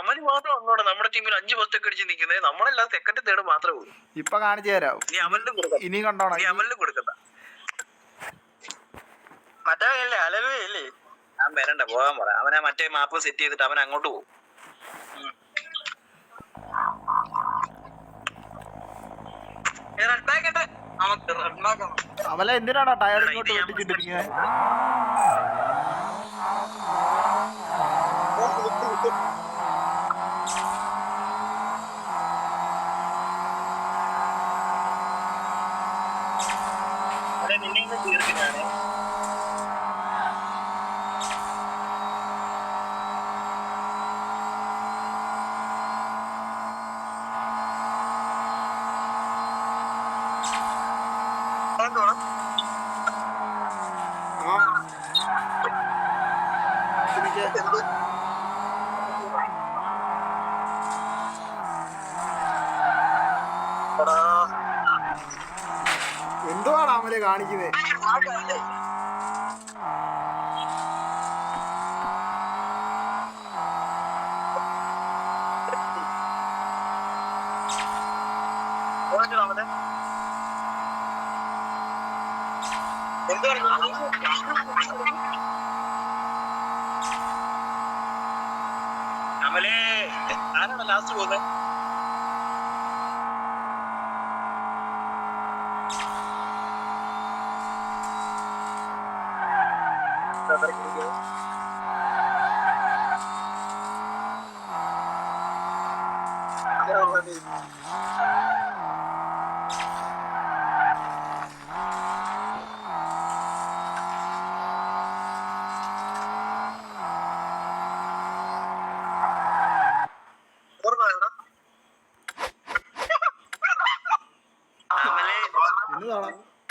അമല് മാത്രം ഒന്നോടെ നമ്മുടെ ടീമിൽ 5 പോസ്റ്റൊക്കെ അടിച്ച് നിൽക്കുന്നത്. നമ്മളെല്ലാം സെക്കൻഡ് തേർഡ് മാത്രമേ ഉള്ളൂ. ഇപ്പൊ കാണിച്ചു തരാം. നീ അമലിന് കൊടുക്കണ്ട, ഇനി കണ്ടോണം. നീ അമലിന് കൊടുക്കണ്ട. മറ്റേ അലവേ അല്ലേ ഞാൻ വരണ്ട, പോകാൻ പറ. അവനെ മറ്റേ മാപ്പ് സെറ്റ് ചെയ്തിട്ട് അവൻ അങ്ങോട്ട് പോകും. അവല എന്തിനാണോ ടയർ ഇങ്ങോട്ട് വെട്ടിച്ചിട്ടിരിക്കുന്നത്? നിന്നെ തീർക്കാണ്. എന്തുവാണ് അമല് കാണിക്കുന്നത്? അമലേ ആരാണ് ലാസ്റ്റ് പോകുന്നത്?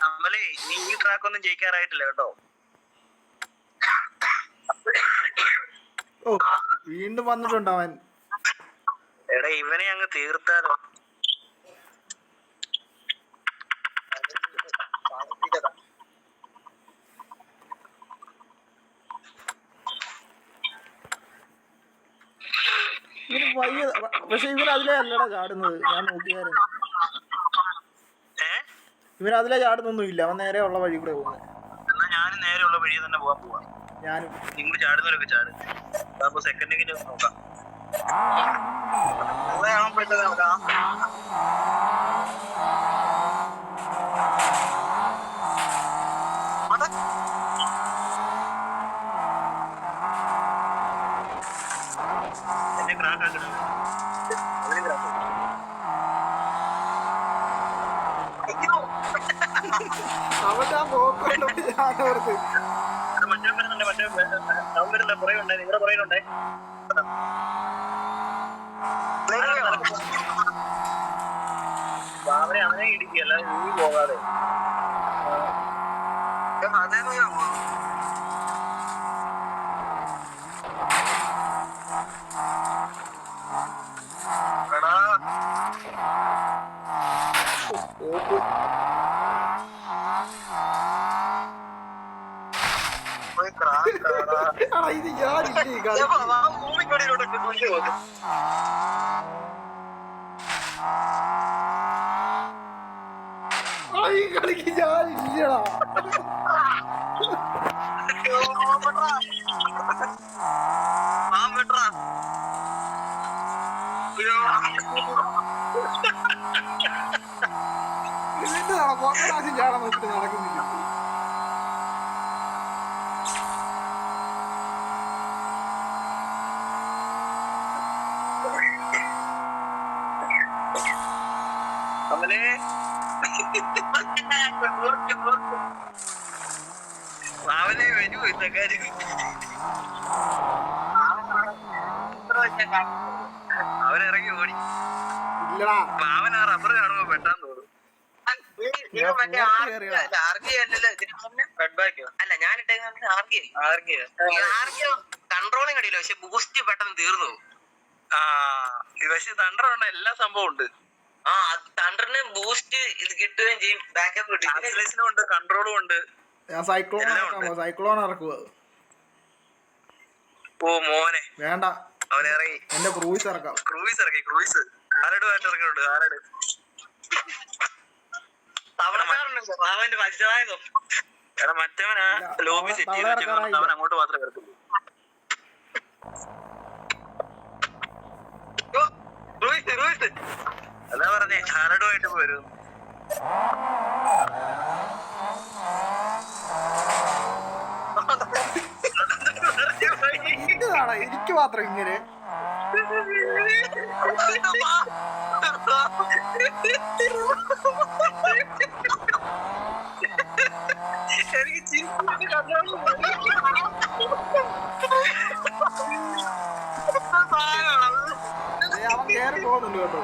അമലേ നീ ഈ ട്രാക്ക് ഒന്നും ജയിക്കാറായിട്ടില്ല കേട്ടോ. ഓ വീണ്ടും വന്നിട്ടുണ്ട് അവൻ. എടാ ഇവനെ അങ്ങ് തീർത്താലോ. പക്ഷെ ഇവൻ അതിലേ അല്ലടാ ചാടുന്നത്. ഞാൻ നോക്കിയായിരുന്നു, ഇവൻ അതിലേ ചാടുന്നൊന്നും ഇല്ല. അവൻ നേരെ ഉള്ള വഴി കൂടെ പോകുന്നത്. എന്നാ ഞാനും നേരെ ഉള്ള വഴി തന്നെ പോവാ. ഞാനും നിങ്ങൾ ചാടുന്നവരൊക്കെ ചാട്. അപ്പൊ സെക്കൻഡിങ്ങിന് നോക്കാം. എന്നെ ക്രാക്ക് ആക്കണം. അവന്റെ ആ പോക്കുണ്ട്. ഞാനോർത്ത് മറ്റേ വരുന്നുണ്ട്, മറ്റേ സൗണ്ട് വരുന്നുണ്ട്. പുറകെ ഉണ്ടായി, നിങ്ങളുടെ പുറകിലുണ്ടേ. അവനെ ഇടിക്കുകയല്ല, നീ പോകാതെ. ഇത് ഞാനില്ലേ കളിക്ക് ഞാനില്ലടാ. എന്താണ് പൊക്കറാശം ചാടാൻ നോക്കിട്ട് നടക്കുന്നില്ല. അമലേ രാവിലെ വരൂ ഇന്ന കാര്യം. അവനിറങ്ങി ഓടി. അവൻ ആ റബ്ബർ കാണുമ്പോ പെട്ടാൻ തോന്നും. അല്ല ഞാൻ കൺട്രോളിങ് അടിയില്ല, പക്ഷെ ബൂസ്റ്റ് പെട്ടെന്ന് തീർന്നു. പക്ഷെ തണ്ടർ ഉണ്ട്, എല്ലാ സംഭവം ഉണ്ട്. ആ തണ്ടറിന് ബൂസ്റ്റ് ഇത് കിട്ടുകയും ചെയ്യും, ബാക്കപ്പ് കിട്ടും, ഉണ്ട്, കൺട്രോളും ഉണ്ട്. സൈക്ലോൺ ഇറക്കുക. ഓ മോനെ വേണ്ട, അവനിറങ്ങി. എന്റെ ക്രൂയിസ് ഇറക്കാം. ക്രൂയിസ് ആരടുമായിട്ട് ഇറങ്ങിയിട്ടുണ്ട്. ആരട് അവന്റെ മനസ്സിലായതോ? എടാ മറ്റവനാ ലോബി സെറ്റ് ചെയ്ത് വെച്ചേക്കുന്നത്. അവൻ അങ്ങോട്ട് മാത്രമേ വരത്തുള്ളൂ. അതാ പറഞ്ഞേ ആരടുമായിട്ട് വരും. എനിക്ക് മാത്രം ഇങ്ങനെ അവൻ കേറി പോകുന്നുണ്ട് കേട്ടോ.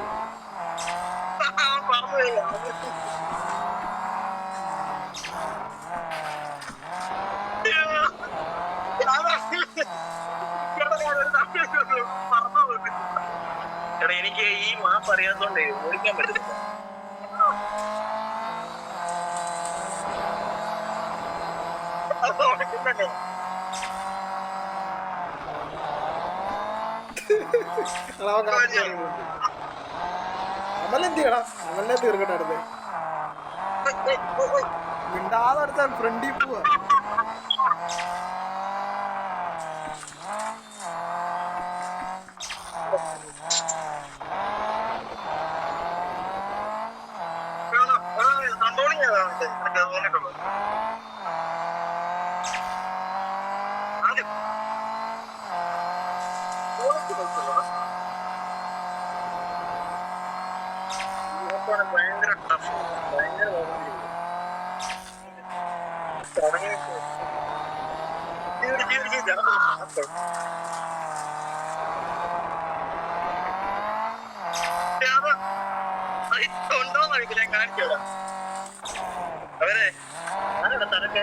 എടാ എനിക്ക് ഈ മാപ്പ് അറിയാത്തോണ്ടേ ഓടിക്കാൻ പറ്റുന്നില്ല. അമലെന്ത് ചെയ്യണം? അമലിനെ തീർക്കട്ടെ. അടുത്ത് മിണ്ടാതെ അടുത്ത ഫ്രണ്ടിൽ പോവാ. ഭയങ്കര ടഫ്, ഭയങ്കര ഉണ്ടോന്ന് അറിയില്ല. ഞാൻ കാണിച്ചോടാ അവരെ തലക്കെ.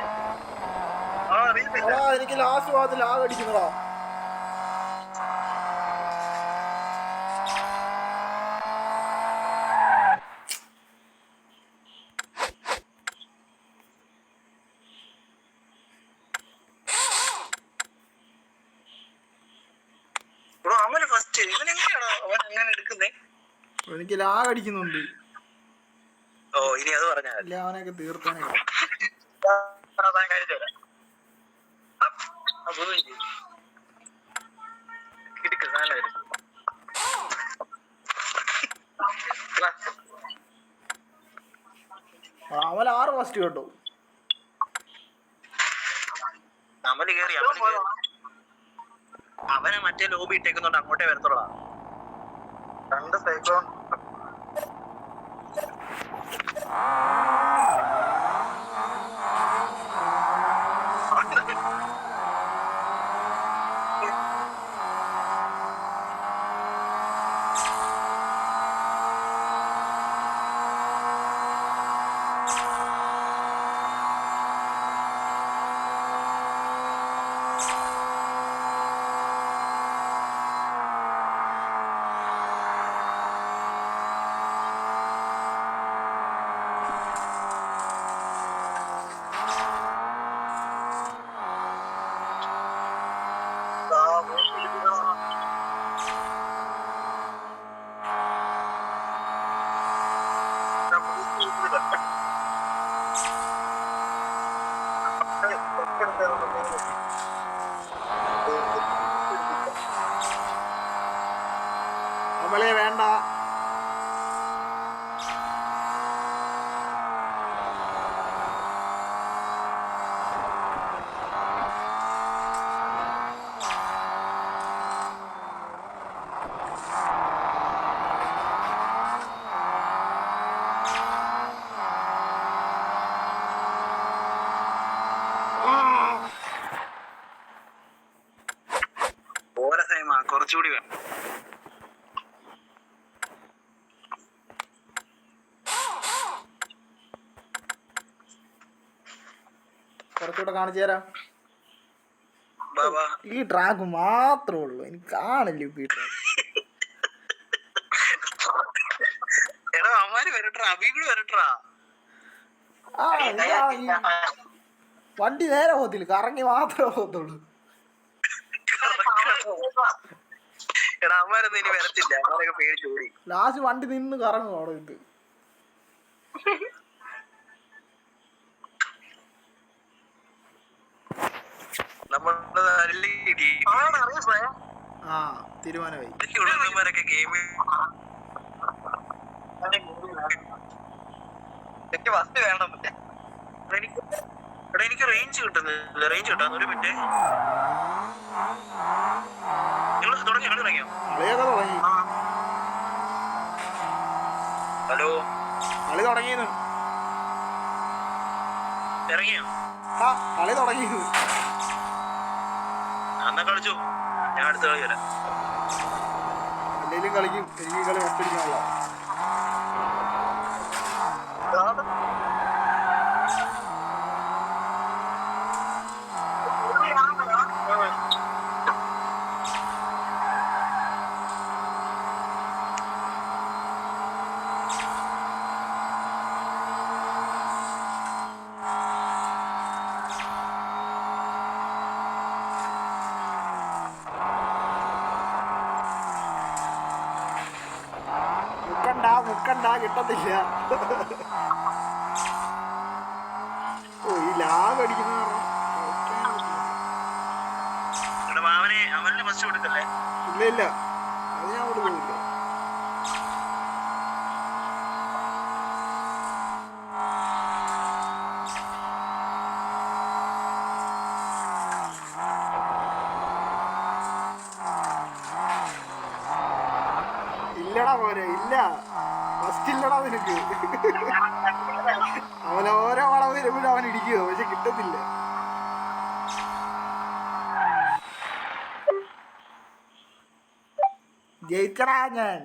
എനിക്ക് ലാസ്റ്റ് ഭാഗത്ത് ലാഗ് അടിക്കുന്നതാ. അവന് ഫസ്റ്റ് ഇവനെങ്ങനെയാണോ അവൻ അങ്ങനെ എടുക്കുന്നേ? എനിക്ക് ലാഗ് അടിക്കുന്നുണ്ട്. ഓ ഇനി അത് പറഞ്ഞാൽ ഇല്ല, അവനൊക്കെ തീർത്താനേ. അവൻ 6 ഫസ്റ്റ് കേട്ടോ. അമല് കേറി അവനെ മറ്റേ ലോബി ഇട്ടേക്കുന്നുണ്ട്. അങ്ങോട്ടേ വരത്തുള്ളൂ. 2 സൈക്ലോൺ അമലെ വേണ്ട. കുറച്ചുകൂടി വേണം. കുറച്ചുകൂടെ കാണിച്ചു തരാം. ഈ ട്രാക്ക് മാത്രമേ ഉള്ളൂ, എനിക്ക് കാണില്ല. ഈ ട്രാക്ക് വണ്ടി നേരെ പോകത്തില്ല, കറങ്ങി മാത്രമേ പോകത്തുള്ളൂ. എടാ അമ്മമാരൊന്നും ഇനി വരത്തില്ല, അമ്മമാരൊക്കെ പേടിച്ച് ഓടി. ലാസ്റ്റ് വണ്ടി നിന്ന് കറങ്ങും അവിടെ ഇത്. ആ തീരുമാനമായി. എനിക്ക് ഫസ്റ്റ് വേണം. എനിക്ക് റേഞ്ച് കിട്ടുന്നില്ല. റേഞ്ച് കിട്ടാൻ ഒരു മിനിറ്റ്. നിങ്ങൾ തുടങ്ങിയോ? കളിയൊക്കെ തുടങ്ങി. ഹലോ, കളി തുടങ്ങിയെന്ന്. ഇറങ്ങിയോ? ആ കളി തുടങ്ങിയത്. എന്നാ കളിച്ചു, ഞാൻ അടുത്ത കളി വരാം. എന്തെങ്കിലും കളിക്കും. എനിക്ക് കളി ഒപ്പിടിക്കാനുള്ള. മുക്കണ്ട കിട്ടത്തില്ല. ഓ ഈ ലാഗ് അടിക്കുന്ന ഇല്ല ഇല്ല, അത് ഞാൻ കൊടുക്കുന്നില്ല. ഇല്ലടാ പോരെ, ഇല്ല ഫസ്റ്റ് ഇല്ലടാ നിനക്ക്. അവൻ ഓരോ വളവ് വരുമ്പോഴും അവൻ ഇടിക്കുക, പക്ഷെ കിട്ടത്തില്ല. ജയിക്കടാ ഞാൻ.